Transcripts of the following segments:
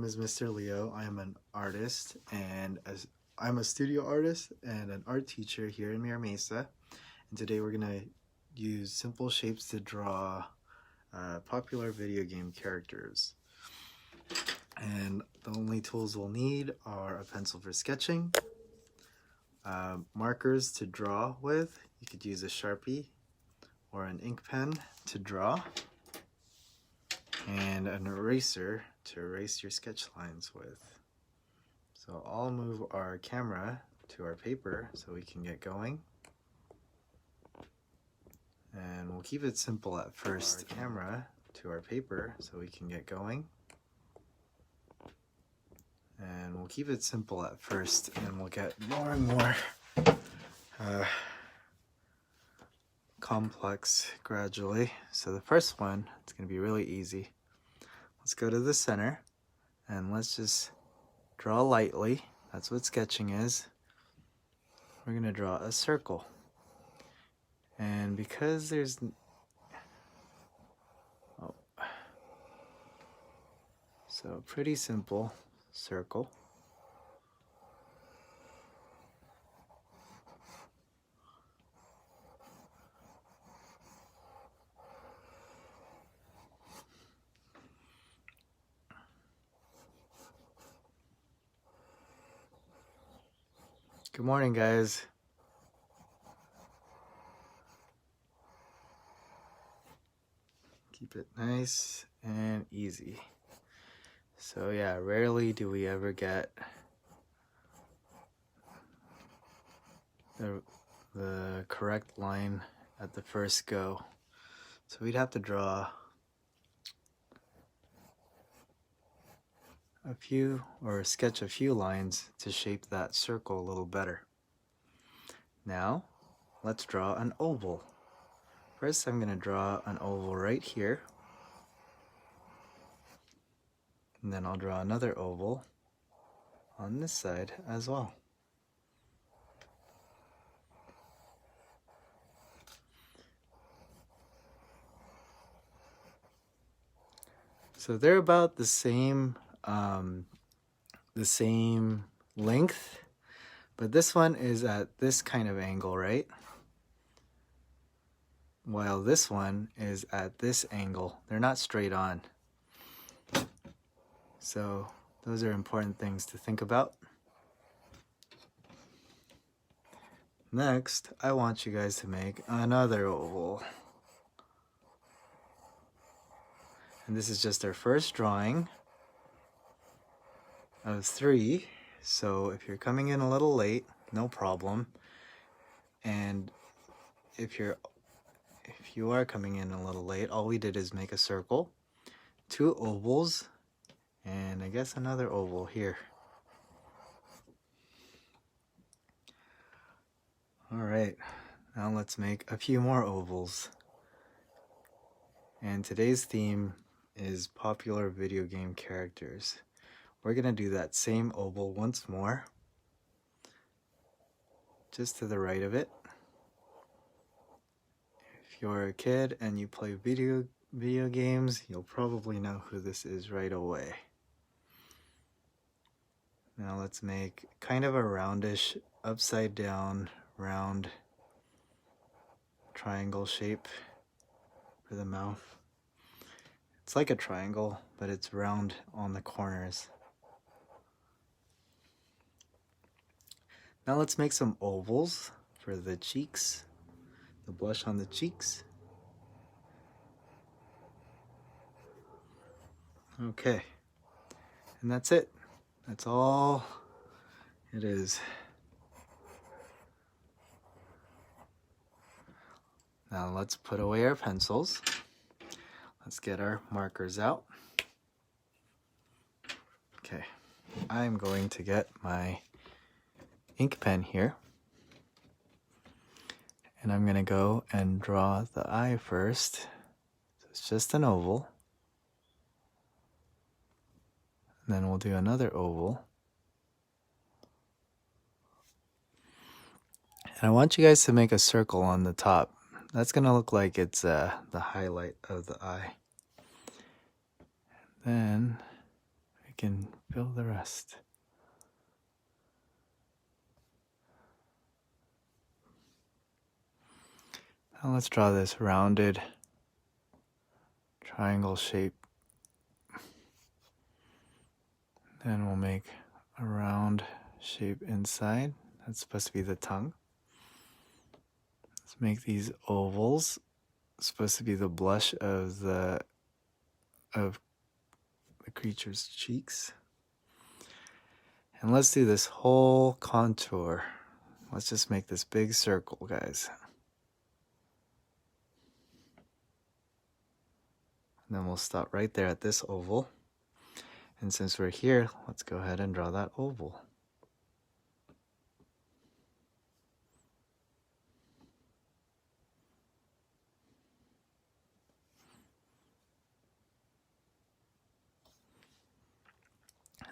name is Mr. Leo. I am an artist and I'm a studio artist and an art teacher here in Mira Mesa. And today we're going to use simple shapes to draw popular video game characters. And the only tools we'll need are a pencil for sketching, markers to draw with. You could use a Sharpie or an ink pen to draw, and an eraser to erase your sketch lines with. So I'll move our camera to our paper so we can get going. And we'll keep it simple at first. Our camera to our paper so we can get going. And we'll keep it simple at first, and we'll get more and more complex gradually. So the first one, it's going to be really easy. Let's go to the center and let's just draw lightly. That's what sketching is. We're going to draw a circle. And because there's so pretty simple circle. Good morning, guys. Keep it nice and easy. So yeah, rarely do we ever get the correct line at the first go. So we'd have to draw a few or sketch a few lines to shape that circle a little better. Now let's draw an oval. First I'm going to draw an oval right here, and then I'll draw another oval on this side as well. So they're about the same length, but this one is at this kind of angle, right? While this one is at this angle. They're not straight on. So those are important things to think about. Next, I want you guys to make another oval. And this is just our first drawing of 3. So if you're coming in a little late, no problem. And if you are coming in a little late, all we did is make a circle, 2 ovals, and I guess another oval here. Alright, now let's make a few more ovals. And today's theme is popular video game characters. We're going to do that same oval once more, just to the right of it. If you're a kid and you play video games, you'll probably know who this is right away. Now let's make kind of a roundish, upside down, round triangle shape for the mouth. It's like a triangle, but it's round on the corners. Now let's make some ovals for the cheeks, the blush on the cheeks. Okay, and that's it. That's all it is. Now let's put away our pencils. Let's get our markers out. Okay, I'm going to get my ink pen here, and I'm going to go and draw the eye first. So it's just an oval, and then we'll do another oval, and I want you guys to make a circle on the top. That's going to look like it's the highlight of the eye. Then we I can fill the rest. Now let's draw this rounded triangle shape. Then we'll make a round shape inside. That's supposed to be the tongue. Let's make these ovals. It's supposed to be the blush of the creature's cheeks. And let's do this whole contour. Let's just make this big circle, guys. And then we'll stop right there at this oval. And since we're here, let's go ahead and draw that oval.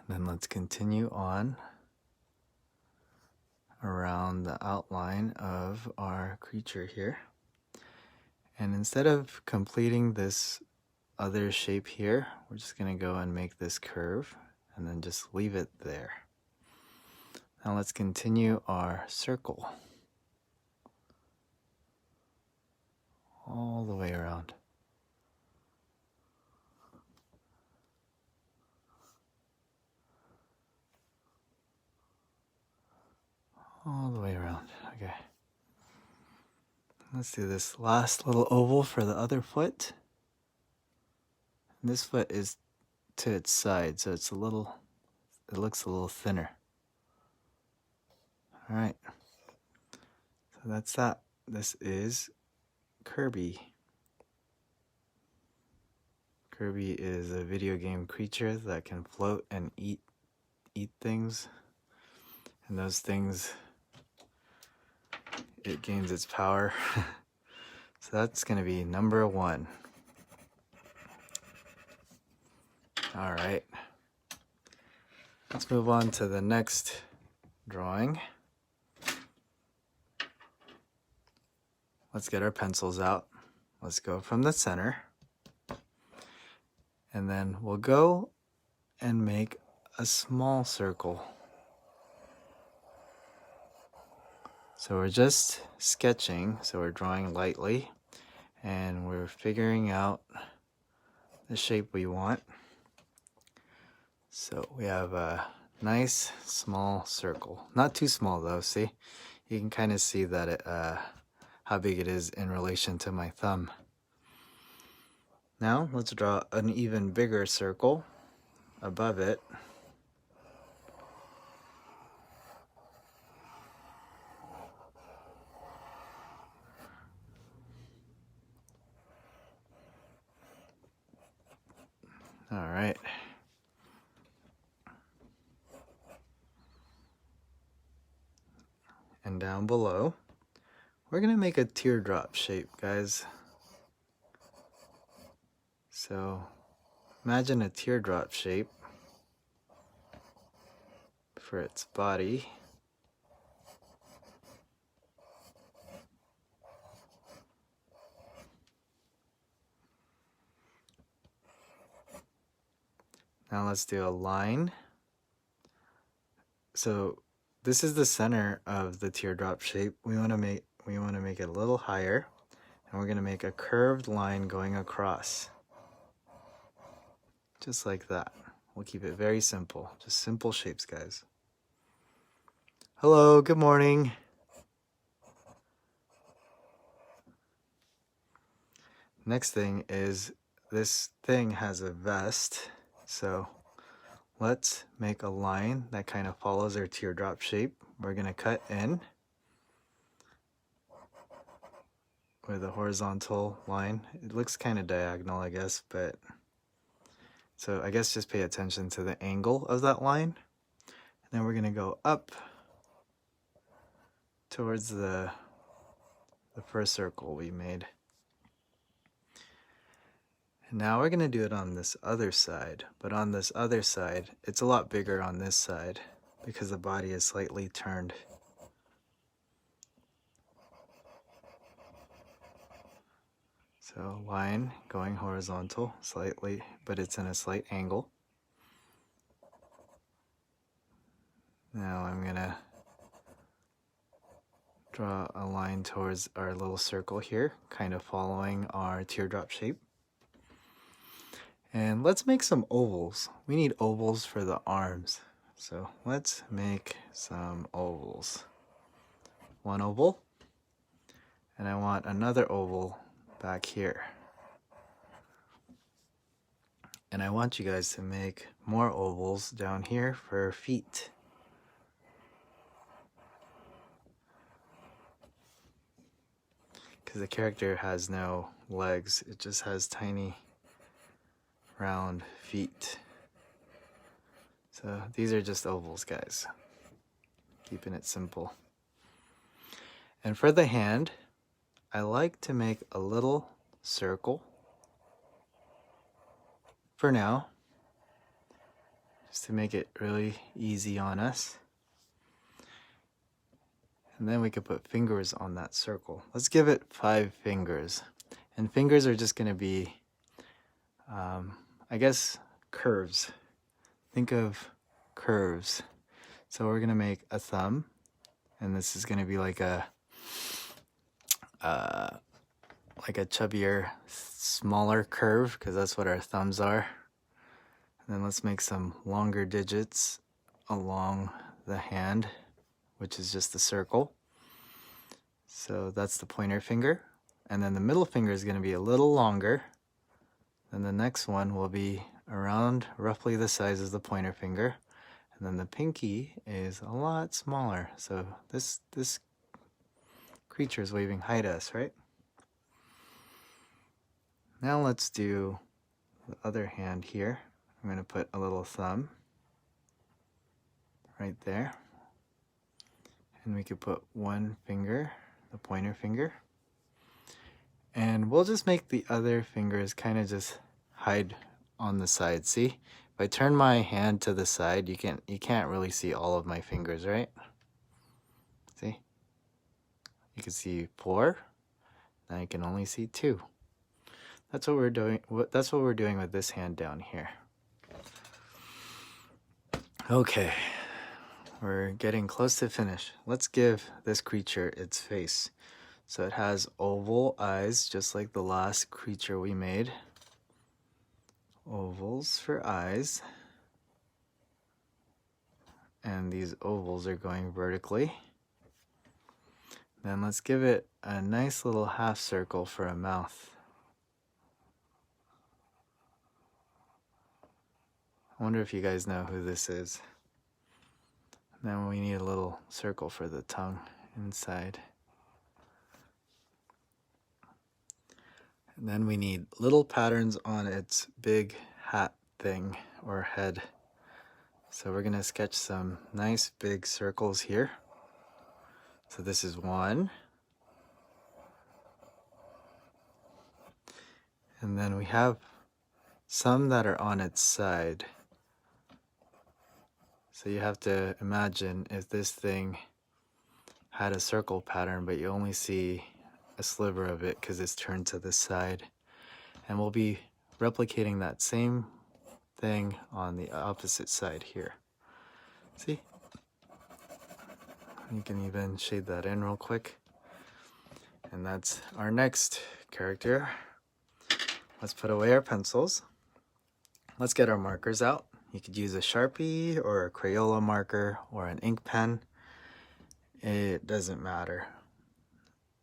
And then let's continue on around the outline of our creature here. And instead of completing this other shape here, we're just going to go and make this curve and then just leave it there. Now let's continue our circle all the way around. All the way around. Okay. Let's do this last little oval for the other foot. And this foot is to its side, so it looks a little thinner. All right. So that's that. This is Kirby. Kirby is a video game creature that can float and eat things. And those things, it gains its power. So that's going to be number 1. All right. Let's move on to the next drawing. Let's get our pencils out. Let's go from the center. And then we'll go and make a small circle. So we're just sketching, so we're drawing lightly, and we're figuring out the shape we want. So we have a nice small circle. Not too small though, see? You can kind of see that it, how big it is in relation to my thumb. Now let's draw an even bigger circle above it. All right. And down below, we're going to make a teardrop shape, guys. So imagine a teardrop shape for its body. Now let's do a line. So this is the center of the teardrop shape. We want to make it a little higher, and we're going to make a curved line going across. Just like that. We'll keep it very simple. Just simple shapes, guys. Hello, good morning. Next thing is this thing has a vest. So let's make a line that kind of follows our teardrop shape. We're going to cut in with a horizontal line. It looks kind of diagonal, I guess, but so I guess just pay attention to the angle of that line. And then we're going to go up towards the first circle we made. And now we're going to do it on this other side, but on this other side, it's a lot bigger on this side because the body is slightly turned. So line going horizontal slightly, but it's in a slight angle. Now I'm gonna draw a line towards our little circle here, kind of following our teardrop shape. And let's make some ovals. We need ovals for the arms. So let's make some ovals. One oval, and I want another oval back here. And I want you guys to make more ovals down here for feet. Because the character has no legs, it just has tiny round feet. So these are just ovals, guys. Keeping it simple. And for the hand, I like to make a little circle for now, just to make it really easy on us. And then we could put fingers on that circle. Let's give it 5 fingers. And fingers are just gonna be, I guess, curves. Think of curves. So we're gonna make a thumb, and this is gonna be like a chubbier, smaller curve, because that's what our thumbs are. And then let's make some longer digits along the hand, which is just a circle. So that's the pointer finger. And then the middle finger is going to be a little longer. Then the next one will be around roughly the size of the pointer finger. And then the pinky is a lot smaller. So this creature is waving hi to us, right? Now let's do the other hand here. I'm going to put a little thumb right there. And we could put one finger, the pointer finger. And we'll just make the other fingers kind of just hide on the side. See? If I turn my hand to the side, you can't really see all of my fingers, right? See? You can see 4. Now you can only see 2. That's what we're doing. That's what we're doing with this hand down here. Okay. We're getting close to finish. Let's give this creature its face. So it has oval eyes, just like the last creature we made. Ovals for eyes. And these ovals are going vertically. Then let's give it a nice little half circle for a mouth. I wonder if you guys know who this is. Then we need a little circle for the tongue inside. And then we need little patterns on its big hat thing or head. So we're gonna sketch some nice big circles here. So this is 1. And then we have some that are on its side. So you have to imagine if this thing had a circle pattern, but you only see a sliver of it because it's turned to the side. And we'll be replicating that same thing on the opposite side here. See? You can even shade that in real quick. And that's our next character. Let's put away our pencils. Let's get our markers out. You could use a Sharpie or a Crayola marker or an ink pen. It doesn't matter,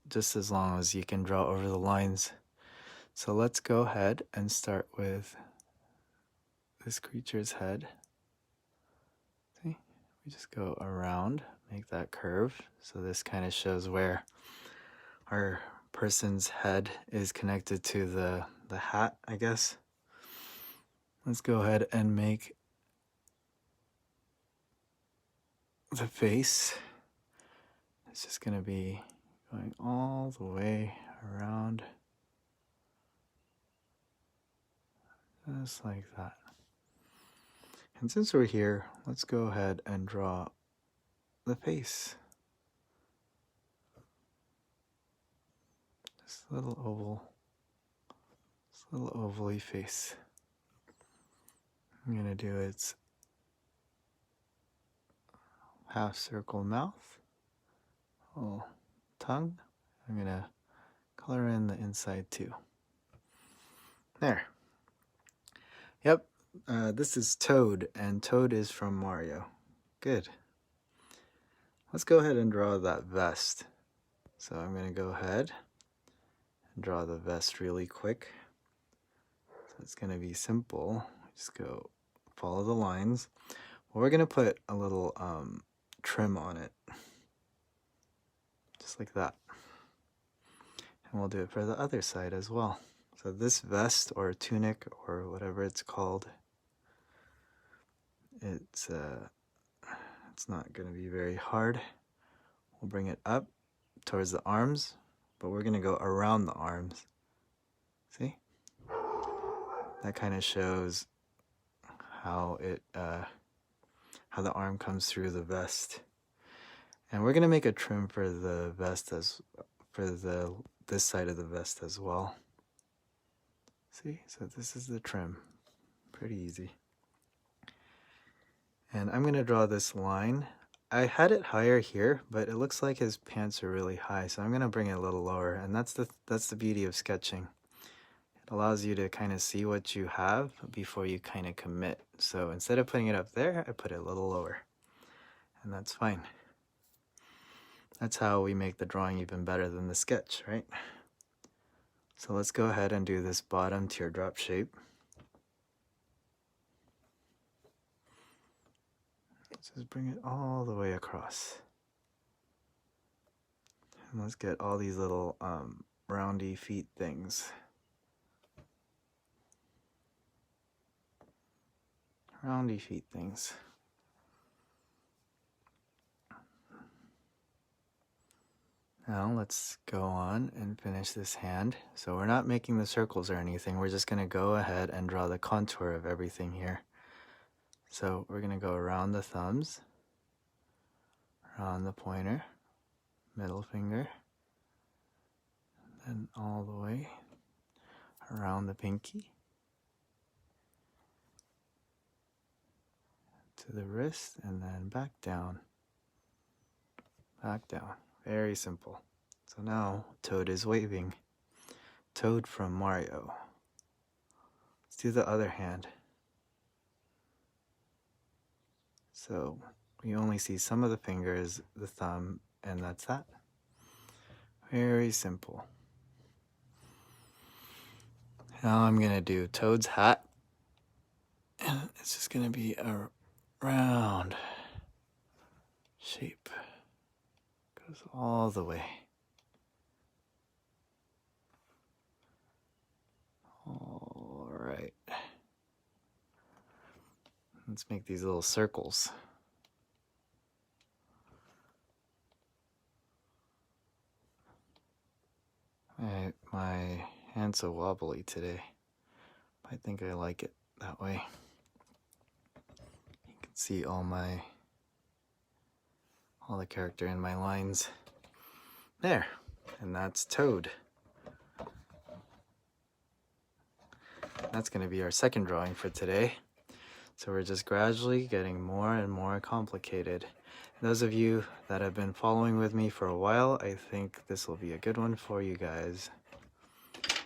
just as long as you can draw over the lines. So let's go ahead and start with this creature's head. See, we just go around, make that curve. So this kind of shows where our person's head is connected to the hat, I guess. Let's go ahead and make the face. It's just going to be going all the way around, just like that. And since we're here, let's go ahead and draw the face. This little oval, this little oval-y face. I'm going to do its half circle mouth, little tongue. I'm gonna color in the inside too. There. Yep, this is Toad, and Toad is from Mario. Good. Let's go ahead and draw that vest. So I'm gonna go ahead and draw the vest really quick. So it's gonna be simple. Just go follow the lines. We're gonna put a little trim on it, just like that. And we'll do it for the other side as well. So this vest or tunic or whatever it's called, it's not gonna be very hard. We'll bring it up towards the arms, but we're gonna go around the arms. See? That kind of shows how it how the arm comes through the vest. And we're gonna make a trim for the vest this side of the vest as well. See? So this is the trim. Pretty easy. And I'm gonna draw this line. I had it higher here, but it looks like his pants are really high, so I'm gonna bring it a little lower. And that's the beauty of sketching. It allows you to kind of see what you have before you kind of commit. So instead of putting it up there, I put it a little lower. And that's fine. That's how we make the drawing even better than the sketch, right? So let's go ahead and do this bottom teardrop shape. Let's just bring it all the way across. And let's get all these little roundy feet things. Roundy feet things. Now let's go on and finish this hand. So we're not making the circles or anything. We're just going to go ahead and draw the contour of everything here. So we're going to go around the thumbs, around the pointer, middle finger, then all the way around the pinky to the wrist, and then back down. Back down. Very simple. So now Toad is waving. Toad from Mario. Let's do the other hand. So we only see some of the fingers, the thumb, and that's that. Very simple. Now I'm gonna do Toad's hat. And it's just gonna be a round shape. Goes all the way. All right. Let's make these little circles. My hand's so wobbly today. I think I like it that way. You can see all the character in my lines. There, and that's Toad. That's going to be our second drawing for today. So we're just gradually getting more and more complicated. Those of you that have been following with me for a while, I think this will be a good one for you guys.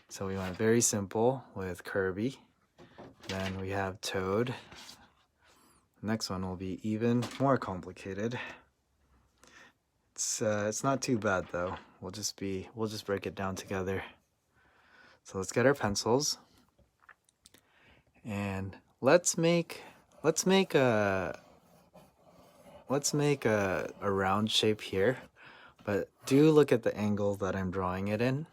So we went very simple with Kirby. Then we have Toad. The next one will be even more complicated. It's not too bad though. We'll just break it down together. So let's get our pencils. And let's make a round shape here, but do look at the angle that I'm drawing it in.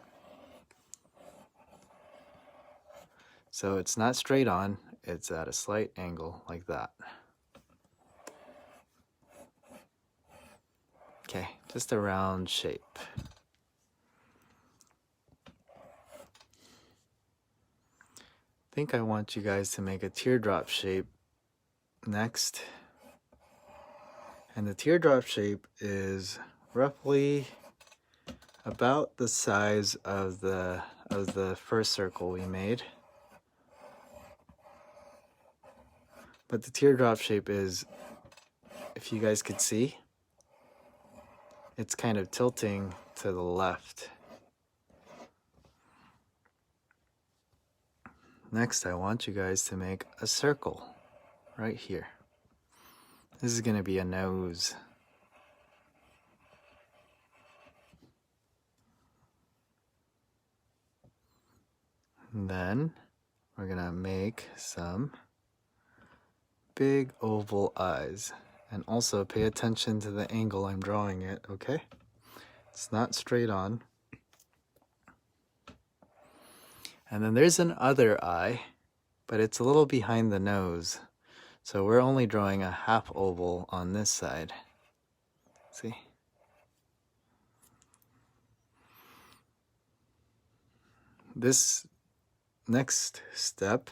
So it's not straight on, it's at a slight angle like that. Okay, just a round shape. I think I want you guys to make a teardrop shape next. And the teardrop shape is roughly about the size of the first circle we made. But the teardrop shape is if you guys could see, it's kind of tilting to the left. Next, I want you guys to make a circle right here. This is going to be a nose. And then we're going to make some big oval eyes. And also pay attention to the angle I'm drawing it, okay? It's not straight on. And then there's an other eye, but it's a little behind the nose. So we're only drawing a half oval on this side. See? This next step,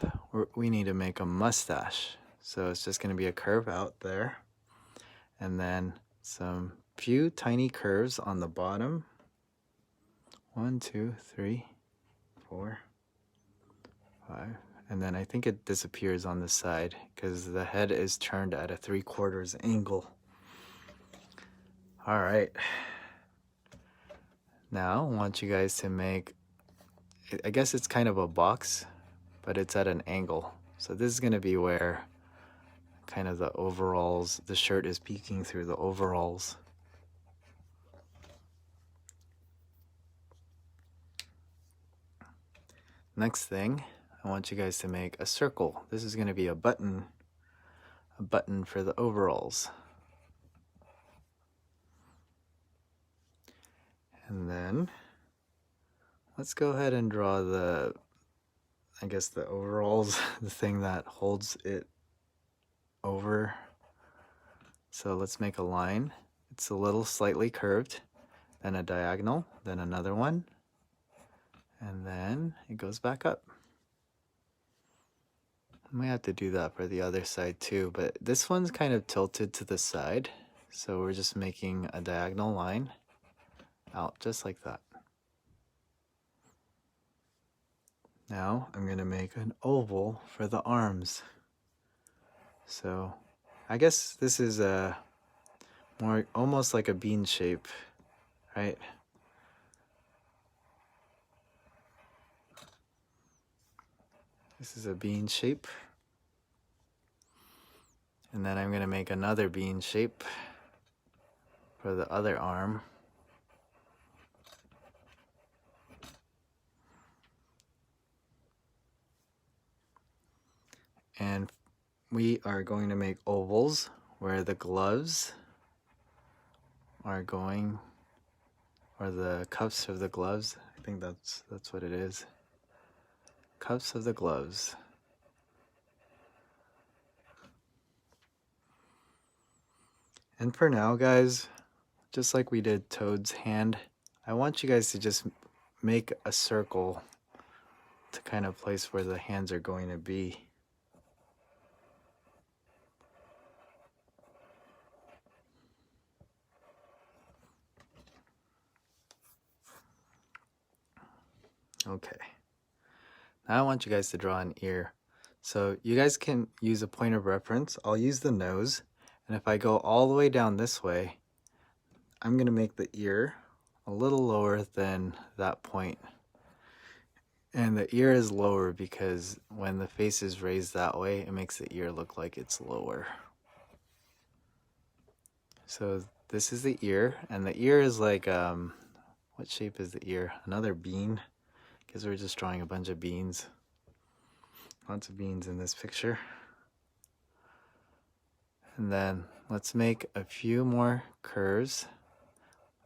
we need to make a mustache. So it's just going to be a curve out there. And then some few tiny curves on the bottom. 1, 2, 3, 4, 5. And then I think it disappears on the side because the head is turned at a 3/4 angle. All right. Now I want you guys to make, I guess it's kind of a box, but it's at an angle. So this is going to be where kind of the overalls, the shirt is peeking through the overalls. Next thing, I want you guys to make a circle. This is going to be a button for the overalls. And then let's go ahead and draw the, I guess the overalls, the thing that holds it over. So let's make a line. It's a little slightly curved, then a diagonal, then another one, and then it goes back up. I might have to do that for the other side too, but this one's kind of tilted to the side, so we're just making a diagonal line out just like that. Now I'm going to make an oval for the arms. So I guess this is a more almost like a bean shape, right? This is a bean shape. And then I'm going to make another bean shape for the other arm. And we are going to make ovals where the gloves are going, or the cuffs of the gloves. I think that's what it is. Cuffs of the gloves. And for now, guys, just like we did Toad's hand, I want you guys to just make a circle to kind of place where the hands are going to be. Okay. Now I want you guys to draw an ear. So you guys can use a point of reference. I'll use the nose. And if I go all the way down this way, I'm going to make the ear a little lower than that point. And the ear is lower because when the face is raised that way, it makes the ear look like it's lower. So this is the ear, and the ear is like, what shape is the ear? Another bean, because we're just drawing a bunch of beans. Lots of beans in this picture. And then let's make a few more curves.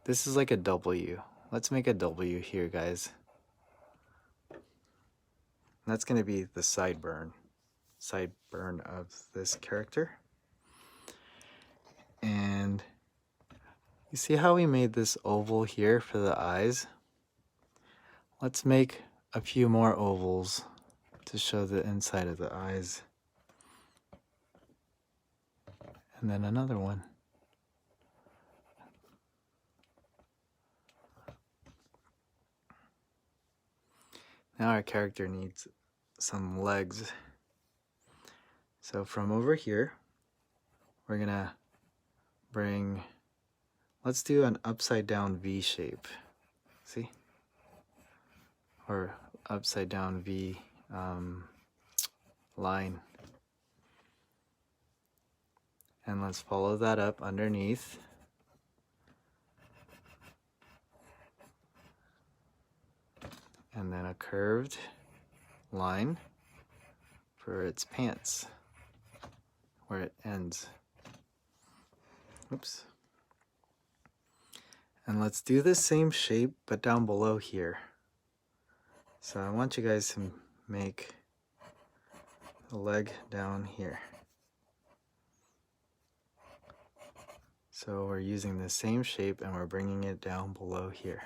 This is like a W. Let's make a W here, guys. That's going to be the sideburn of this character. And you see how we made this oval here for the eyes? Let's make a few more ovals to show the inside of the eyes. And then another one. Now our character needs some legs. So from over here, we're gonna let's do an upside down V shape. See? Or upside down V line. And let's follow that up underneath. And then a curved line for its pants, where it ends. Oops. And let's do the same shape, but down below here. So I want you guys to make the leg down here. So we're using the same shape and we're bringing it down below here.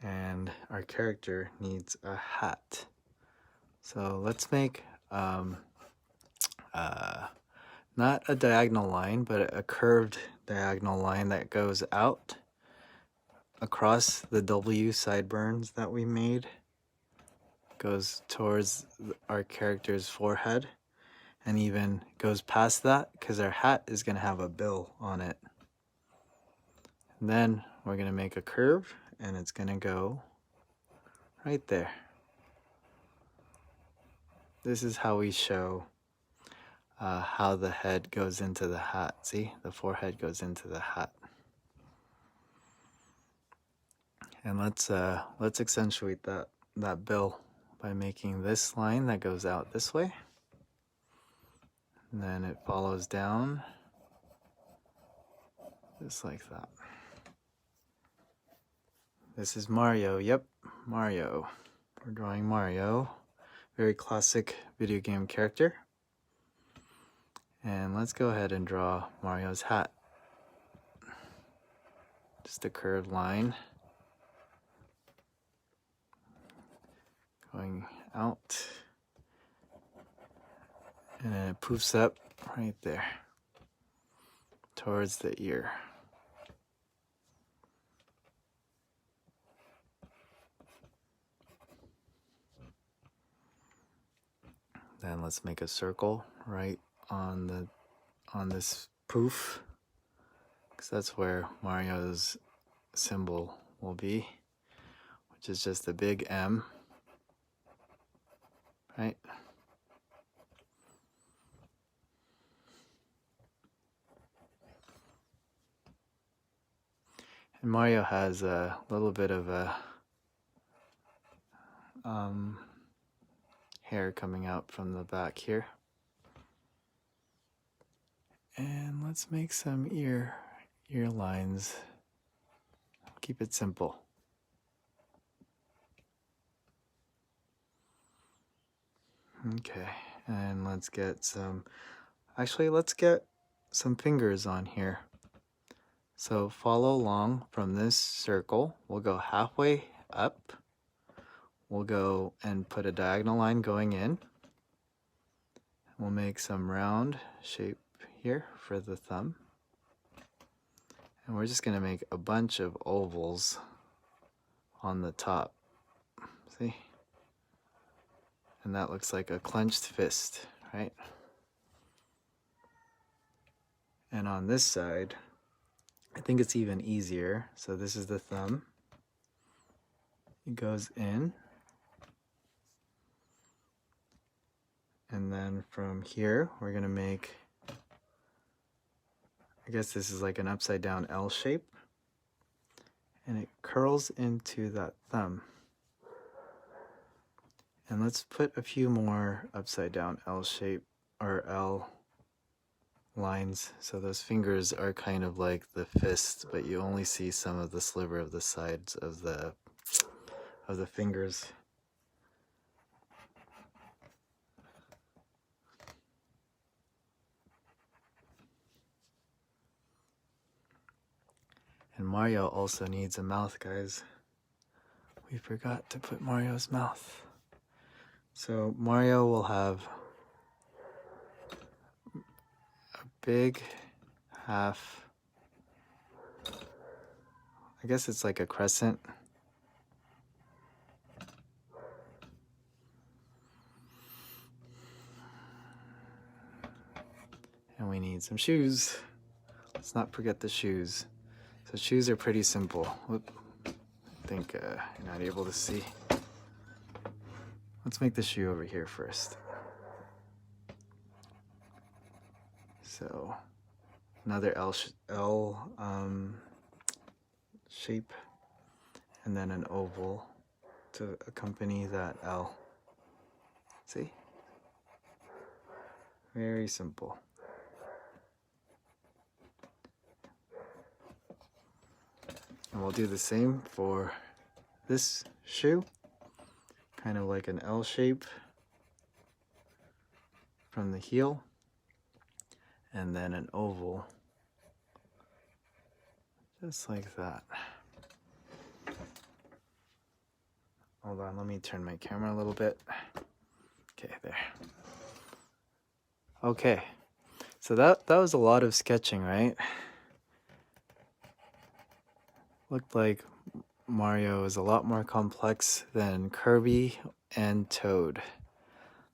And our character needs a hat. So let's make not a diagonal line, but a curved diagonal line that goes out across the W sideburns that we made. Goes towards our character's forehead and even goes past that because our hat is going to have a bill on it. And then we're going to make a curve and it's going to go right there. This is how we show how the head goes into the hat. See, the forehead goes into the hat. And let's accentuate that bill by making this line that goes out this way. And then it follows down just like that. This is Mario. Yep, Mario. We're drawing Mario. Very classic video game character. And let's go ahead and draw Mario's hat. Just a curved line going out. And then it poofs up right there towards the ear. Then let's make a circle right on this poof, because that's where Mario's symbol will be, which is just a big M, right? And Mario has a little bit of a hair coming out from the back here. And let's make some ear lines. Keep it simple. Okay, and let's get some fingers on here. So follow along from this circle. We'll go halfway up. We'll go and put a diagonal line going in. We'll make some round shape here for the thumb. And we're just going to make a bunch of ovals on the top. See? And that looks like a clenched fist, right? And on this side, I think it's even easier. So this is the thumb. It goes in. And then from here, we're going to make, I guess this is like an upside down L shape. And it curls into that thumb. And let's put a few more upside down L shape or L lines. So those fingers are kind of like the fist, but you only see some of the sliver of the sides of the fingers. And Mario also needs a mouth, guys. We forgot to put Mario's mouth. So Mario will have a big half, I guess it's like a crescent And we need some shoes. Let's not forget the shoes. So shoes are pretty simple. Whoop. I think you're not able to see. Let's make the shoe over here first. So another L shape, and then an oval to accompany that L. See? Very simple. And we'll do the same for this shoe. Kind of like an L shape from the heel, and then an oval, just like that. Hold on, let me turn my camera a little bit. Okay, there. Okay, so that was a lot of sketching, right? Looked like Mario is a lot more complex than Kirby and Toad.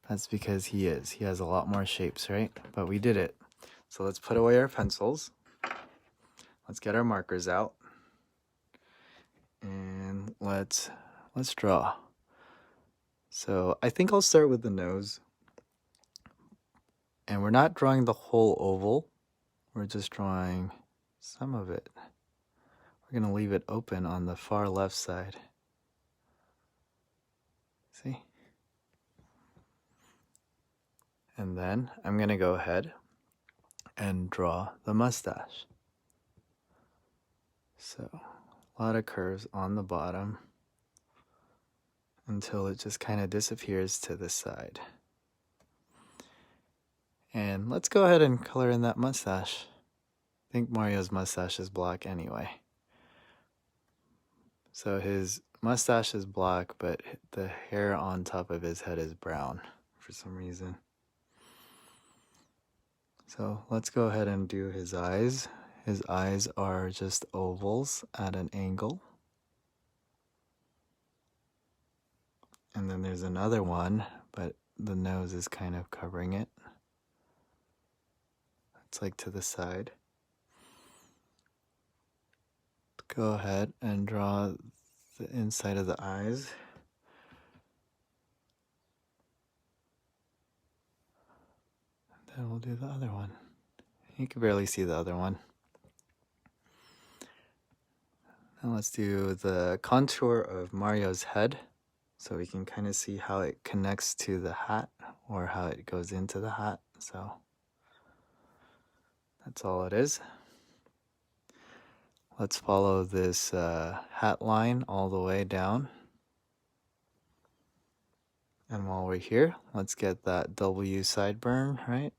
That's because he is. He has a lot more shapes, right? But we did it. So let's put away our pencils. Let's get our markers out. And let's draw. So I think I'll start with the nose. And we're not drawing the whole oval. We're just drawing some of it. We're going to leave it open on the far left side. See? And then I'm going to go ahead and draw the mustache. So a lot of curves on the bottom until it just kind of disappears to the side. And let's go ahead and color in that mustache. I think Mario's mustache is black anyway. So his mustache is black, but the hair on top of his head is brown for some reason. So let's go ahead and do his eyes. His eyes are just ovals at an angle. And then there's another one, but the nose is kind of covering it. It's like to the side. Go ahead and draw the inside of the eyes. Then we'll do the other one. You can barely see the other one. Now let's do the contour of Mario's head so we can kind of see how it connects to the hat or how it goes into the hat. So that's all it is. Let's follow this hat line all the way down. And while we're here, let's get that W sideburn, right?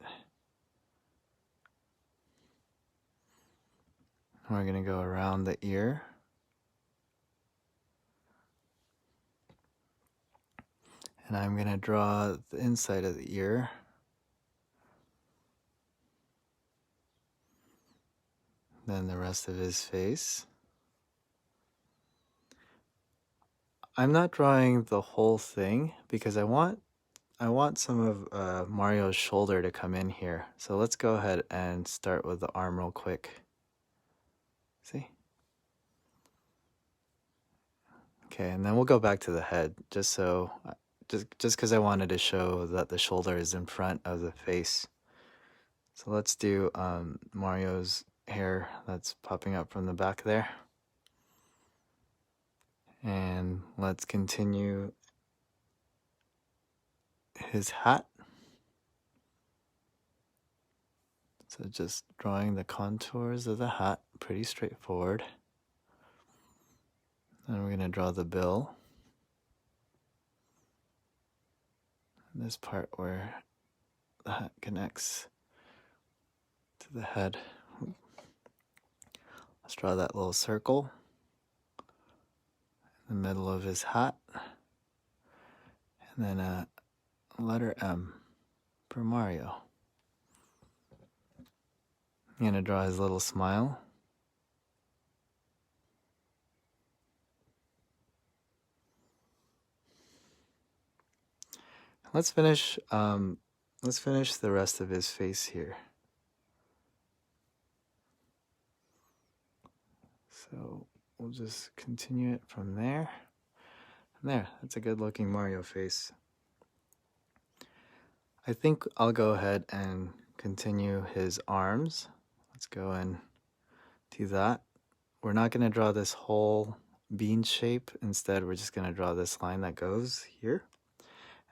We're going to go around the ear. And I'm going to draw the inside of the ear. Then the rest of his face. I'm not drawing the whole thing because I want some of Mario's shoulder to come in here. So let's go ahead and start with the arm real quick. See? Okay, and then we'll go back to the head just because I wanted to show that the shoulder is in front of the face. So let's do Mario's hair that's popping up from the back there. And let's continue his hat. So just drawing the contours of the hat, pretty straightforward. Then we're going to draw the bill. This part where the hat connects to the head. Let's draw that little circle in the middle of his hat. And then a letter M for Mario. I'm going to draw his little smile. Let's finish the rest of his face here. So we'll just continue it from there. And there, that's a good looking Mario face. I think I'll go ahead and continue his arms. Let's go and do that. We're not going to draw this whole bean shape. Instead, we're just going to draw this line that goes here.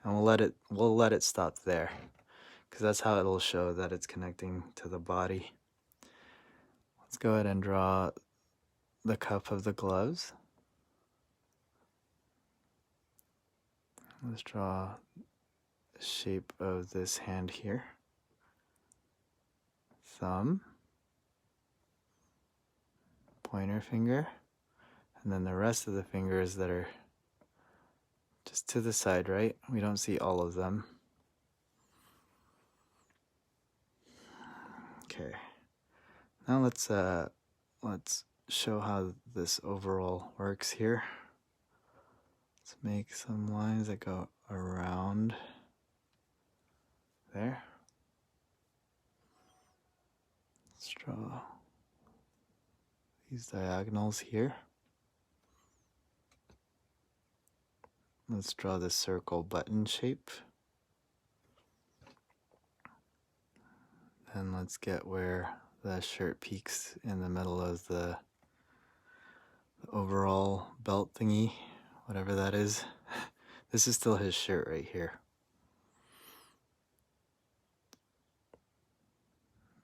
And we'll let it stop there, because that's how it'll show that it's connecting to the body. Let's go ahead and draw the cup of the gloves. Let's draw the shape of this hand here. Thumb, pointer finger, and then the rest of the fingers that are just to the side, right? We don't see all of them. Okay. Now let's show how this overall works here. Let's make some lines that go around there. Let's draw these diagonals here. Let's draw the circle button shape. And let's get where the shirt peaks in the middle of the overall belt thingy, whatever that is. This is still his shirt right here.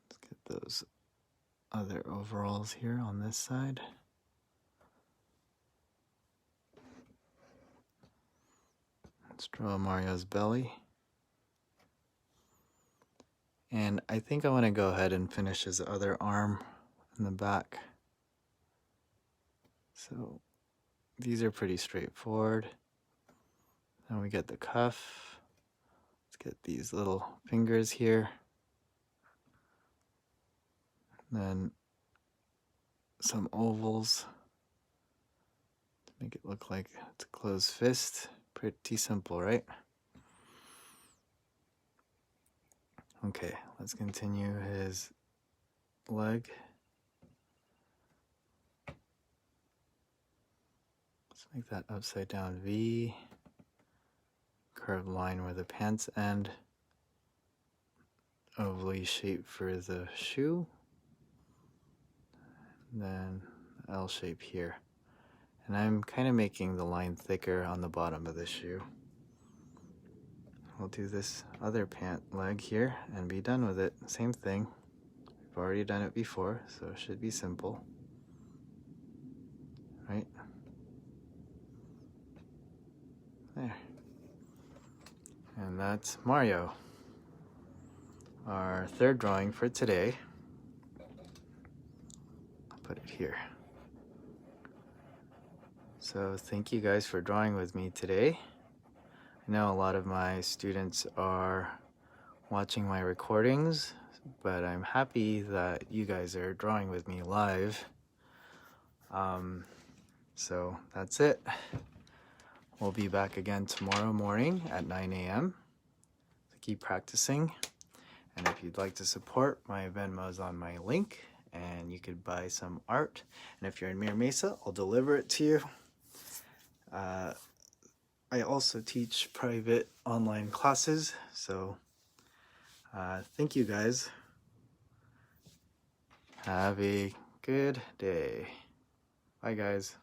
Let's get those other overalls here on this side. Let's draw Mario's belly. And I think I want to go ahead and finish his other arm in the back. So these are pretty straightforward. Then we get the cuff. Let's get these little fingers here. Then some ovals to make it look like it's a closed fist. Pretty simple, right? Okay, let's continue his leg. Let's make that upside down V. Curved line where the pants end. Ovally shape for the shoe. And then L shape here. And I'm kind of making the line thicker on the bottom of the shoe. We'll do this other pant leg here and be done with it. Same thing. We've already done it before, so it should be simple. Right? There. And that's Mario. Our third drawing for today. I'll put it here. So thank you guys for drawing with me today. I know a lot of my students are watching my recordings, but I'm happy that you guys are drawing with me live. So that's it. We'll be back again tomorrow morning at 9 a.m. So keep practicing. And if you'd like to support, my Venmo is on my link, and you could buy some art. And if you're in Mira Mesa, I'll deliver it to you. I also teach private online classes, so thank you guys. Have a good day. Bye guys.